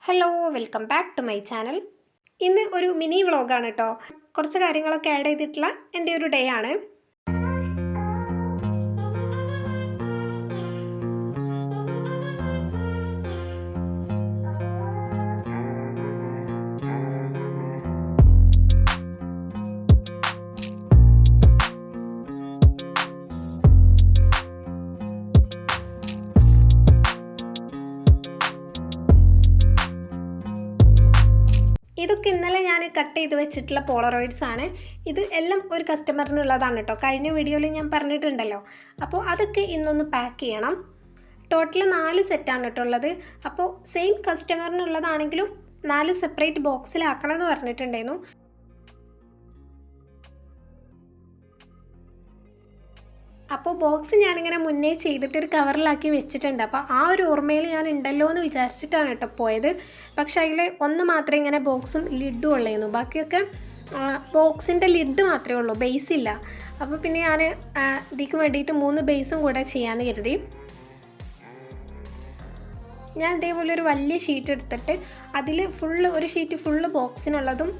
Hello welcome back to my channel. ഇന്ന് ഒരു mini വ്ളോഗാണ് കേട്ടോ. കുറച്ച് കാര്യങ്ങളൊക്കെ ആഡ് ചെയ്തിട്ടുള്ള എൻ്റെ ഒരു ഡേ ആണ്. ഇതൊക്കെ ഇന്നലെ ഞാൻ കട്ട് ചെയ്ത് വെച്ചിട്ടുള്ള പോളറോയിഡ്സ് ആണ്. ഇത് എല്ലാം ഒരു കസ്റ്റമറിനുള്ളതാണ് കേട്ടോ. കഴിഞ്ഞ വീഡിയോയിൽ ഞാൻ പറഞ്ഞിട്ടുണ്ടല്ലോ. അപ്പോൾ അതൊക്കെ ഇന്നൊന്ന് പാക്ക് ചെയ്യണം. ടോട്ടൽ 4 സെറ്റാണ് കേട്ടോ ഉള്ളത്. അപ്പോൾ സെയിം കസ്റ്റമറിനുള്ളതാണെങ്കിലും 4 സെപ്പറേറ്റ് ബോക്സിലാക്കണം എന്ന് പറഞ്ഞിട്ടുണ്ടായിരുന്നു. അപ്പോൾ ബോക്സ് ഞാനിങ്ങനെ മുന്നേ ചെയ്തിട്ടൊരു കവറിലാക്കി വെച്ചിട്ടുണ്ട്. അപ്പോൾ ആ ഒരു ഓർമ്മയിൽ ഞാൻ ഉണ്ടല്ലോ എന്ന് വിചാരിച്ചിട്ടാണ് കേട്ടോ പോയത്. പക്ഷേ അതിൽ ഒന്ന് മാത്രമേ ഇങ്ങനെ ബോക്സും ലിഡും ഉള്ളായിരുന്നു. ബാക്കിയൊക്കെ ബോക്സിൻ്റെ ലിഡ് മാത്രമേ ഉള്ളൂ, ബേസ് ഇല്ല. അപ്പോൾ പിന്നെ ഞാൻ ഇതിക്ക് വേണ്ടിയിട്ട് 3 ബേസും കൂടെ ചെയ്യാമെന്ന് കരുതി. ഞാൻ ഇതേപോലെ ഒരു വലിയ ഷീറ്റ് എടുത്തിട്ട് അതിൽ ഒരു ഷീറ്റ് ഫുള്ള് ബോക്സിനുള്ളതും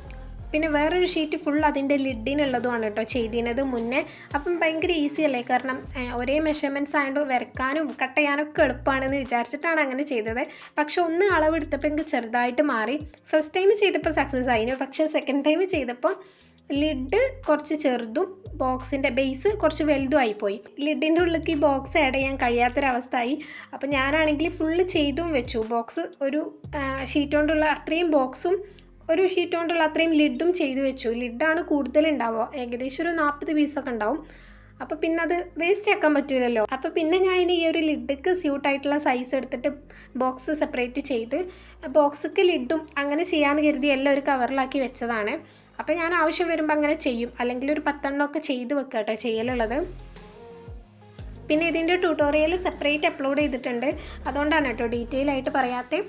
പിന്നെ വേറൊരു ഷീറ്റ് ഫുൾ അതിൻ്റെ ലിഡിനുള്ളതുമാണ് കേട്ടോ ചെയ്തിരുന്നത് മുന്നേ. അപ്പം ഭയങ്കര ഈസി അല്ലേ, കാരണം ഒരേ മെഷർമെൻറ്റ്സ് ആയതുകൊണ്ട് വരയ്ക്കാനും കട്ട് ചെയ്യാനൊക്കെ എളുപ്പമാണെന്ന് വിചാരിച്ചിട്ടാണ് അങ്ങനെ ചെയ്തത്. പക്ഷെ ഒന്ന് അളവെടുത്തപ്പോൾ എനിക്ക് ചെറുതായിട്ട് മാറി. ഫസ്റ്റ് ടൈം ചെയ്തപ്പോൾ സക്സസ് ആയിരുന്നു, പക്ഷേ സെക്കൻഡ് ടൈം ചെയ്തപ്പോൾ ലിഡ് കുറച്ച് ചെറുതും ബോക്സിൻ്റെ ബേസ് കുറച്ച് വലുതും ആയിപ്പോയി. ലിഡിൻ്റെ ഉള്ളിലേക്ക് ഈ ബോക്സ് ആഡ് ചെയ്യാൻ കഴിയാത്തൊരവസ്ഥയായി. അപ്പോൾ ഞാനാണെങ്കിൽ ഫുള്ള് ചെയ്തും വെച്ചു. ബോക്സ് ഒരു ഷീറ്റ് കൊണ്ടുള്ള അത്രയും ബോക്സും ഒരു ഷീറ്റ് കൊണ്ടുള്ള അത്രയും ലിഡും ചെയ്തു വെച്ചു. ലിഡാണ് കൂടുതലുണ്ടാവുക, ഏകദേശം ഒരു 40 പീസൊക്കെ ഉണ്ടാവും. അപ്പോൾ പിന്നെ അത് വേസ്റ്റ് ആക്കാൻ പറ്റില്ലല്ലോ. അപ്പോൾ പിന്നെ ഞാൻ ഈ ഒരു ലിഡ്ക്ക് സ്യൂട്ടായിട്ടുള്ള സൈസ് എടുത്തിട്ട് ബോക്സ് സെപ്പറേറ്റ് ചെയ്ത് ബോക്സിക്ക് ലിഡും അങ്ങനെ ചെയ്യാമെന്ന് കരുതി എല്ലാം ഒരു കവറിലാക്കി വെച്ചതാണ്. അപ്പോൾ ഞാൻ ആവശ്യം വരുമ്പോൾ അങ്ങനെ ചെയ്യും, അല്ലെങ്കിൽ ഒരു 10 എണ്ണമൊക്കെ ചെയ്ത് വെക്കുക കേട്ടോ ചെയ്യലുള്ളത്. പിന്നെ ഇതിൻ്റെ ട്യൂട്ടോറിയൽ സെപ്പറേറ്റ് അപ്ലോഡ് ചെയ്തിട്ടുണ്ട്, അതുകൊണ്ടാണ് കേട്ടോ ഡീറ്റെയിൽ ആയിട്ട് പറയാത്തത്.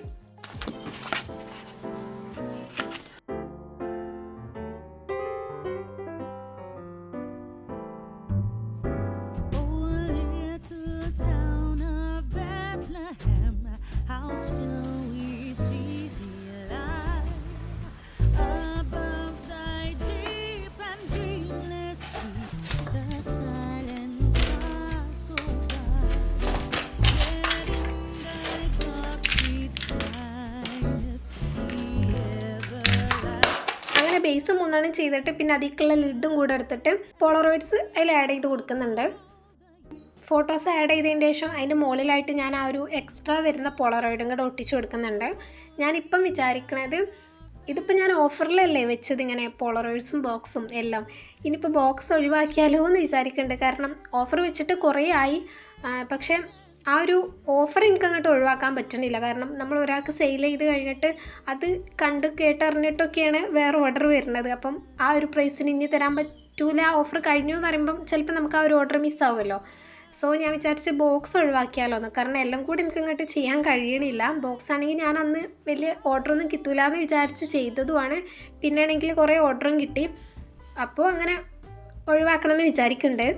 ബേസ് 3 ചെയ്തിട്ട് പിന്നെ അതിലേക്കുള്ള ലിഡും കൂടെ എടുത്തിട്ട് പോളറോയിഡ്സ് അതിൽ ആഡ് ചെയ്ത് കൊടുക്കുന്നുണ്ട്. ഫോട്ടോസ് ആഡ് ചെയ്തതിന് ശേഷം അതിൻ്റെ മുകളിലായിട്ട് ഞാൻ ആ ഒരു എക്സ്ട്രാ വരുന്ന പോളറോയിഡും കൂടെ ഒട്ടിച്ച് കൊടുക്കുന്നുണ്ട്. ഞാനിപ്പം വിചാരിക്കണത് ഇതിപ്പോൾ ഞാൻ ഓഫറിലല്ലേ വെച്ചത് ഇങ്ങനെ പോളറോയിഡ്സും ബോക്സും എല്ലാം. ഇനിയിപ്പോൾ ബോക്സ് ഒഴിവാക്കിയാലോ എന്ന് വിചാരിക്കുന്നുണ്ട്, കാരണം ഓഫർ വെച്ചിട്ട് കുറേ ആയി. പക്ഷേ ആ ഒരു ഓഫർ എനിക്ക് അങ്ങോട്ട് ഒഴിവാക്കാൻ പറ്റണില്ല, കാരണം നമ്മൾ ഒരാൾക്ക് സെയിൽ ചെയ്ത് കഴിഞ്ഞിട്ട് അത് കണ്ട് കേട്ടറിഞ്ഞിട്ടൊക്കെയാണ് വേറെ ഓർഡർ വരുന്നത്. അപ്പം ആ ഒരു പ്രൈസിന് ഇനി തരാൻ പറ്റൂല, ഓഫർ കഴിഞ്ഞു എന്ന് പറയുമ്പം ചിലപ്പോൾ നമുക്ക് ആ ഒരു ഓർഡർ മിസ്സാവുമല്ലോ. സോ ഞാൻ വിചാരിച്ച് ബോക്സ് ഒഴിവാക്കിയാലോ എന്ന്, കാരണം എല്ലാം കൂടി എനിക്ക് ഇങ്ങോട്ട് ചെയ്യാൻ കഴിയണില്ല. ബോക്സ് ആണെങ്കിൽ ഞാൻ അന്ന് വലിയ ഓർഡറൊന്നും കിട്ടൂല എന്ന് വിചാരിച്ച് ചെയ്തതുമാണ്. പിന്നെ ആണെങ്കിൽ കുറേ ഓർഡറും കിട്ടി. അപ്പോൾ അങ്ങനെ ഒഴിവാക്കണമെന്ന് വിചാരിക്കുന്നുണ്ട്.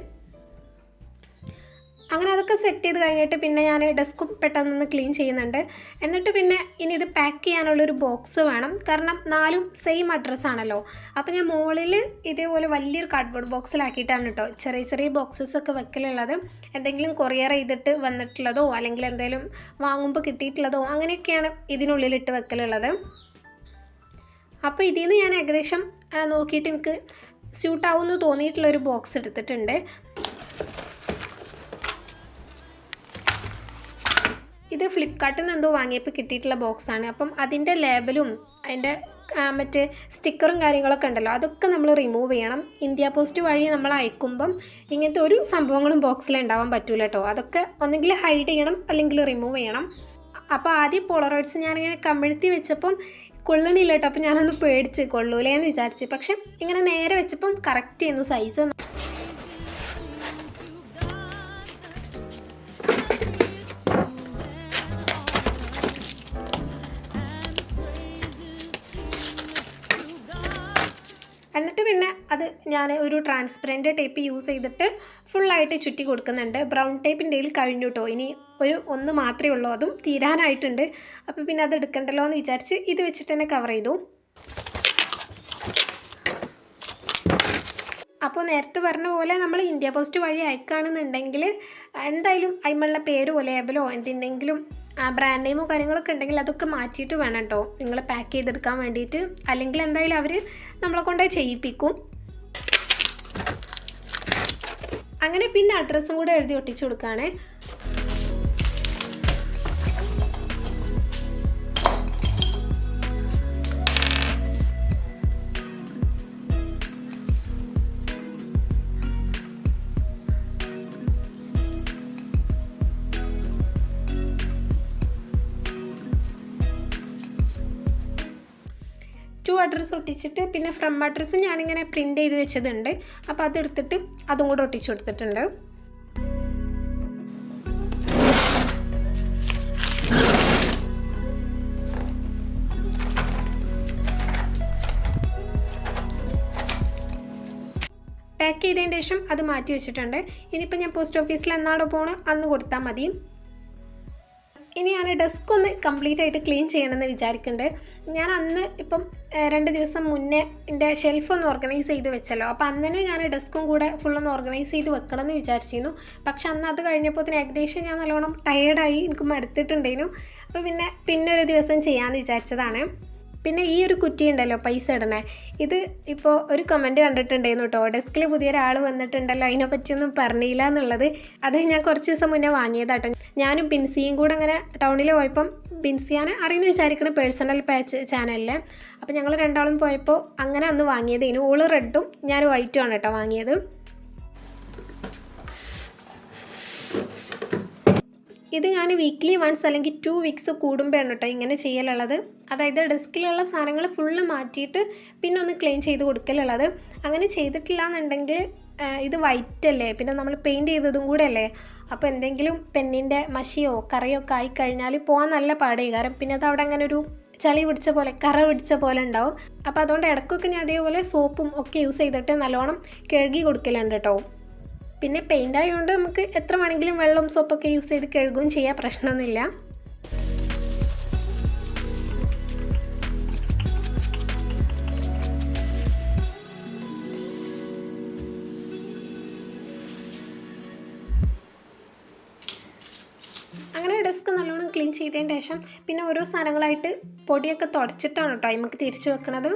അങ്ങനെ അതൊക്കെ സെറ്റ് ചെയ്ത് കഴിഞ്ഞിട്ട് പിന്നെ ഞാൻ ഡെസ്കും പെട്ടെന്ന് ക്ലീൻ ചെയ്യുന്നുണ്ട്. എന്നിട്ട് പിന്നെ ഇനി ഇത് പാക്ക് ചെയ്യാനുള്ളൊരു ബോക്സ് വേണം, കാരണം 4ഉം സെയിം അഡ്രസ്സാണല്ലോ. അപ്പോൾ ഞാൻ മുകളിൽ ഇതേപോലെ വലിയൊരു കാർഡ്ബോർഡ് ബോക്സിലാക്കിയിട്ടാണ് കേട്ടോ ചെറിയ ചെറിയ ബോക്സസൊക്കെ വെക്കലുള്ളത്. എന്തെങ്കിലും കൊറിയർ ചെയ്തിട്ട് വന്നിട്ടുള്ളതോ അല്ലെങ്കിൽ എന്തെങ്കിലും വാങ്ങുമ്പോൾ കിട്ടിയിട്ടുള്ളതോ അങ്ങനെയൊക്കെയാണ് ഇതിനുള്ളിലിട്ട് വെക്കലുള്ളത്. അപ്പോൾ ഇതിൽ നിന്ന് ഞാൻ ഏകദേശം നോക്കിയിട്ട് എനിക്ക് സ്യൂട്ടാവുമെന്ന് തോന്നിയിട്ടുള്ളൊരു ബോക്സ് എടുത്തിട്ടുണ്ട്. ഇത് ഫ്ലിപ്കാർട്ടിൽ നിന്ന് എന്തോ വാങ്ങിയപ്പോൾ കിട്ടിയിട്ടുള്ള ബോക്സാണ്. അപ്പം അതിൻ്റെ ലേബലും അതിൻ്റെ മറ്റേ സ്റ്റിക്കറും കാര്യങ്ങളൊക്കെ ഉണ്ടല്ലോ, അതൊക്കെ നമ്മൾ റിമൂവ് ചെയ്യണം. ഇന്ത്യ പോസ്റ്റ് വഴി നമ്മൾ അയക്കുമ്പം ഇങ്ങനത്തെ ഒരു സംഭവങ്ങളും ബോക്സിൽ ഉണ്ടാവാൻ പറ്റൂല കേട്ടോ. അതൊക്കെ ഒന്നെങ്കിൽ ഹൈഡ് ചെയ്യണം അല്ലെങ്കിൽ റിമൂവ് ചെയ്യണം. അപ്പോൾ ആദ്യം പോളറോയിഡ്സ് ഞാനിങ്ങനെ കമിഴ്ത്തി വെച്ചപ്പം കൊള്ളണില്ല കേട്ടോ. അപ്പോൾ ഞാനൊന്ന് പേടിച്ച് കൊള്ളൂലേന്ന് വിചാരിച്ച്, പക്ഷെ ഇങ്ങനെ നേരെ വെച്ചപ്പം കറക്റ്റ് ചെയ്യുന്നു സൈസ്. എന്നിട്ട് പിന്നെ അത് ഞാൻ ഒരു ട്രാൻസ്പെറൻറ്റ് ടേപ്പ് യൂസ് ചെയ്തിട്ട് ഫുള്ളായിട്ട് ചുറ്റി കൊടുക്കുന്നുണ്ട്. ബ്രൗൺ ടേപ്പിൻ്റെ കയ്യിൽ കഴിഞ്ഞു കേട്ടോ. ഇനി ഒന്ന് മാത്രമേ ഉള്ളൂ, അതും തീരാനായിട്ടുണ്ട്. അപ്പോൾ പിന്നെ അത് എടുക്കണ്ടല്ലോ എന്ന് വിചാരിച്ച് ഇത് വെച്ചിട്ട് തന്നെ കവർ ചെയ്തു. അപ്പോൾ നേരത്തെ പറഞ്ഞ പോലെ നമ്മൾ ഇന്ത്യ പോസ്റ്റ് വഴി അയക്കുകയാണെന്നുണ്ടെങ്കിൽ എന്തായാലും അതിനുള്ള പേരോ ലേബലോ എന്തെങ്കിലും ബ്രാൻഡ് നെയിമോ കാര്യങ്ങളൊക്കെ ഉണ്ടെങ്കിൽ അതൊക്കെ മാറ്റിയിട്ട് വേണം കേട്ടോ നിങ്ങൾ പാക്ക് ചെയ്തെടുക്കാൻ വേണ്ടിയിട്ട്. അല്ലെങ്കിൽ എന്തായാലും അവർ നമ്മളെ കൊണ്ടേ ചെയ്യിപ്പിക്കും. അങ്ങനെ പിന്നെ അഡ്രസ്സും കൂടെ എഴുതി ഒട്ടിച്ചു കൊടുക്കുകയാണ്. അഡ്രസ്സ് ഒട്ടിച്ചിട്ട് പിന്നെ ഫ്രം അഡ്രസ്സ് ഞാനിങ്ങനെ പ്രിൻ്റ് ചെയ്ത് വെച്ചതുണ്ട്. അപ്പോൾ അതെടുത്തിട്ട് അതും കൂടെ ഒട്ടിച്ചു കൊടുത്തിട്ടുണ്ട്. പാക്ക് ചെയ്തതിന് ശേഷം അത് മാറ്റി വെച്ചിട്ടുണ്ട്. ഇനിയിപ്പോൾ ഞാൻ പോസ്റ്റ് ഓഫീസിൽ എന്നാടോ പോണ് അന്ന് കൊടുത്താൽ മതി. ഇനി ഞാൻ ഡെസ്ക് ഒന്ന് കംപ്ലീറ്റ് ആയിട്ട് ക്ലീൻ ചെയ്യണമെന്ന് വിചാരിക്കുന്നുണ്ട്. ഞാൻ അന്ന് ഇപ്പം 2 ദിവസം മുന്നേ എൻ്റെ ഷെൽഫൊന്ന് ഓർഗനൈസ് ചെയ്ത് വെച്ചല്ലോ. അപ്പോൾ അന്നേ ഞാൻ ഡെസ്കും കൂടെ ഫുള്ളൊന്ന് ഓർഗനൈസ് ചെയ്ത് വെക്കണം എന്ന് വിചാരിച്ചിരുന്നു. പക്ഷെ അന്ന് അത് കഴിഞ്ഞപ്പോൾ ഏകദേശം ഞാൻ നല്ലോണം ടയേർഡായി, എനിക്ക് മടുത്തിട്ടുണ്ടായിരുന്നു. അപ്പോൾ പിന്നെ ഒരു ദിവസം ചെയ്യാമെന്ന് വിചാരിച്ചതാണ്. പിന്നെ ഈ ഒരു കുറ്റി ഉണ്ടല്ലോ പൈസ ഇടണേ, ഇത് ഇപ്പോൾ ഒരു കമൻറ്റ് കണ്ടിട്ടുണ്ടായിരുന്നു കേട്ടോ, ഡെസ്കിൽ പുതിയൊരാൾ വന്നിട്ടുണ്ടല്ലോ അതിനെ പറ്റിയൊന്നും പറഞ്ഞില്ല എന്നുള്ളത്. അത് ഞാൻ കുറച്ച് ദിവസം മുന്നേ വാങ്ങിയതാട്ടോ. ഞാനും ബിൻസിയും കൂടെ അങ്ങനെ ടൗണിൽ പോയപ്പം, ബിൻസിയാനെ അറിയുന്ന വിചാരിക്കണ പേഴ്സണൽ ചാനലിലെ, അപ്പോൾ ഞങ്ങൾ രണ്ടാളും പോയപ്പോൾ അങ്ങനെ അന്ന് വാങ്ങിയതേനു. ഓള് റെഡും ഞാൻ വൈറ്റും ആണ് കേട്ടോ വാങ്ങിയത്. ഇത് ഞാൻ വീക്ക്ലി വൺസ് അല്ലെങ്കിൽ 2 വീക്സ് കൂടുമ്പോഴാണ് കേട്ടോ ഇങ്ങനെ ചെയ്യലുള്ളത്. അതായത് ഡെസ്കിലുള്ള സാധനങ്ങൾ ഫുള്ള് മാറ്റിയിട്ട് പിന്നെ ഒന്ന് ക്ലീൻ ചെയ്ത് കൊടുക്കലുള്ളത്. അങ്ങനെ ചെയ്തിട്ടില്ല എന്നുണ്ടെങ്കിൽ ഇത് വൈറ്റ് അല്ലേ, പിന്നെ നമ്മൾ പെയിൻറ്റ് ചെയ്തതും കൂടെ അല്ലേ, അപ്പോൾ എന്തെങ്കിലും പെന്നിൻ്റെ മഷിയോ കറയോ ഒക്കെ ആയിക്കഴിഞ്ഞാൽ പോകാൻ നല്ല പാടായി. കാരണം പിന്നെ അത് അവിടെ അങ്ങനെ ഒരു ചളി പിടിച്ച പോലെ കറ പിടിച്ച പോലെ ഉണ്ടാവും. അപ്പോൾ അതുകൊണ്ട് ഇടയ്ക്കൊക്കെ ഞാൻ അതേപോലെ സോപ്പും ഒക്കെ യൂസ് ചെയ്തിട്ട് നല്ലോണം കഴുകി കൊടുക്കലുണ്ട് കേട്ടോ. പിന്നെ പെയിൻ്റ് ആയതുകൊണ്ട് നമുക്ക് എത്ര വേണമെങ്കിലും വെള്ളം സോപ്പൊക്കെ യൂസ് ചെയ്ത് കഴുകുകയും ചെയ്യാൻ പ്രശ്നമൊന്നുമില്ല. അങ്ങനെ ഡെസ്ക് നല്ലോണം ക്ലീൻ ചെയ്തതിന് ശേഷം പിന്നെ ഓരോ സാധനങ്ങളായിട്ട് പൊടിയൊക്കെ തുടച്ചിട്ടാണ് കേട്ടോ നമുക്ക് തിരിച്ചു വെക്കുന്നത്.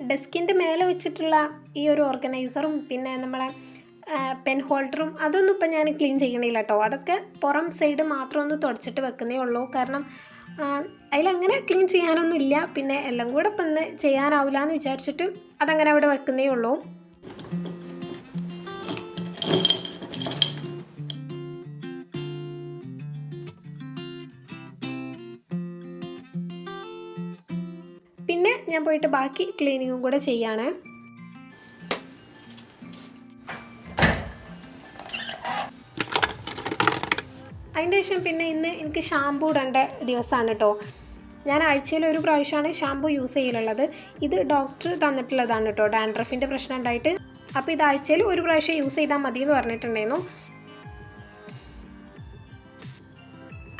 ഡെസ്കിൻ്റെ മേലെ വെച്ചിട്ടുള്ള ഈ ഒരു ഓർഗനൈസറും പിന്നെ നമ്മളെ പെൻ ഹോൾഡറും അതൊന്നും ഇപ്പം ഞാൻ ക്ലീൻ ചെയ്യണില്ല കേട്ടോ. അതൊക്കെ പുറം സൈഡ് മാത്രം ഒന്ന് തുടച്ചിട്ട് വെക്കുന്നേ ഉള്ളൂ. കാരണം അതിലങ്ങനെ ക്ലീൻ ചെയ്യാനൊന്നും ഇല്ല. പിന്നെ എല്ലാം കൂടെ ഇപ്പം ഇന്ന് ചെയ്യാനാവില്ല എന്ന് വിചാരിച്ചിട്ട് അതങ്ങനെ അവിടെ വെക്കുന്നേ ഉള്ളൂ. പിന്നെ ഞാൻ പോയിട്ട് ബാക്കി ക്ലീനിങ്ങും കൂടെ ചെയ്യാണ്. അതിൻ്റെ ശേഷം പിന്നെ ഇന്ന് എനിക്ക് ഷാമ്പൂ ഇടേണ്ട ദിവസമാണ് കേട്ടോ. ഞാൻ ആഴ്ചയിൽ ഒരു പ്രാവശ്യമാണ് ഷാമ്പൂ യൂസ് ചെയ്യലുള്ളത്. ഇത് ഡോക്ടർ തന്നിട്ടുള്ളതാണ് കേട്ടോ, ഡാൻഡ്രഫിൻ്റെ പ്രശ്നം ഉണ്ടായിട്ട്. അപ്പോൾ ഇത് ആഴ്ചയിൽ ഒരു പ്രാവശ്യം യൂസ് ചെയ്താൽ മതി എന്ന് പറഞ്ഞിട്ടുണ്ടായിരുന്നു.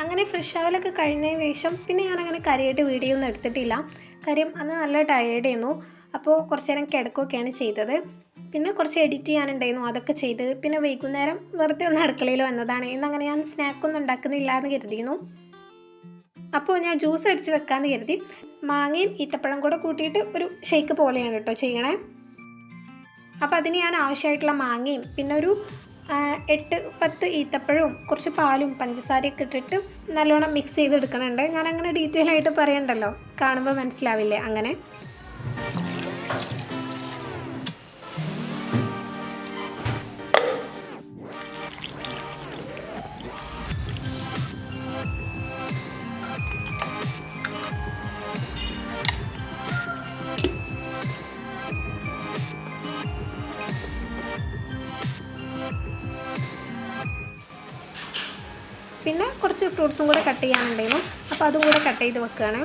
അങ്ങനെ ഫ്രഷ് ആവലൊക്കെ കഴിഞ്ഞതിന് ശേഷം പിന്നെ ഞാനങ്ങനെ കാര്യമായിട്ട് വീഡിയോ ഒന്നും എടുത്തിട്ടില്ല. കാര്യം അന്ന് നല്ല ടയേർഡായിരുന്നു. അപ്പോൾ കുറച്ച് നേരം കിടക്കുകയൊക്കെയാണ് ചെയ്തത്. പിന്നെ കുറച്ച് എഡിറ്റ് ചെയ്യാനുണ്ടായിരുന്നു, അതൊക്കെ ചെയ്ത് പിന്നെ വൈകുന്നേരം വെറുതെ ഒന്ന് അടുക്കളയിൽ വന്നതാണ്. ഇന്നങ്ങനെ ഞാൻ സ്നാക്കൊന്നും ഉണ്ടാക്കുന്നില്ല എന്ന് കരുതിയിരുന്നു. അപ്പോൾ ഞാൻ ജ്യൂസ് അടിച്ച് വെക്കാമെന്ന് കരുതി. മാങ്ങയും ഈത്തപ്പഴം കൂടെ കൂട്ടിയിട്ട് ഒരു ഷേക്ക് പോലെയാണ് കേട്ടോ ചെയ്യണേ. അപ്പോൾ അതിന് ഞാൻ ആവശ്യമായിട്ടുള്ള മാങ്ങയും പിന്നെ ഒരു 8-10 ഈത്തപ്പഴവും കുറച്ച് പാലും പഞ്ചസാരയൊക്കെ ഇട്ടിട്ട് നല്ലോണം മിക്സ് ചെയ്തെടുക്കണുണ്ട്. ഞാനങ്ങനെ ഡീറ്റെയിൽ ആയിട്ട് പറയണ്ടല്ലോ, കാണുമ്പോൾ മനസ്സിലാവില്ലേ. അങ്ങനെ ഫ്രൂട്ട്സും കൂടെ കട്ട് ചെയ്യാനുണ്ടായിരുന്നു. അപ്പോൾ അതും കൂടെ കട്ട് ചെയ്ത് വെക്കുകയാണ്.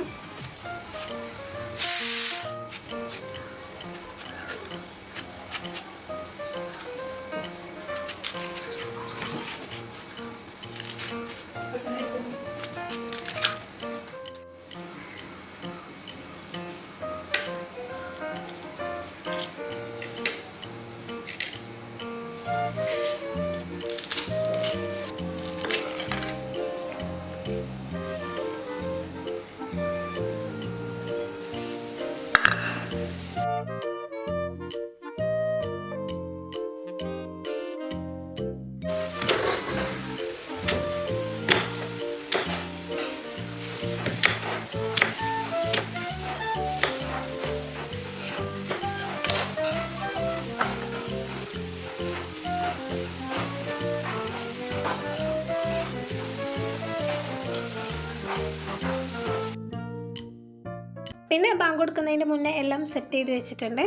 പിന്നെ ബാങ്ക് കൊടുക്കുന്നതിന് മുന്നേ എല്ലാം സെറ്റ് ചെയ്ത് വെച്ചിട്ടുണ്ട്.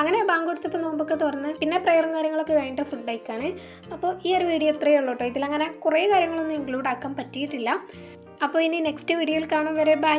അങ്ങനെ ബാങ്ക് കൊടുത്തപ്പോൾ നോമ്പൊക്കെ തുറന്ന് പിന്നെ പ്രയറും കാര്യങ്ങളൊക്കെ കഴിഞ്ഞിട്ട് ഫുഡ് കഴിക്കാണ്. അപ്പോൾ ഈ ഒരു വീഡിയോ ഇത്രയേ ഉള്ളൂ കേട്ടോ. ഇതിലങ്ങനെ കുറേ കാര്യങ്ങളൊന്നും ഇൻക്ലൂഡ് ആക്കാൻ പറ്റിയിട്ടില്ല. അപ്പോൾ ഇനി നെക്സ്റ്റ് വീഡിയോയിൽ കാണും വരെ ബൈ.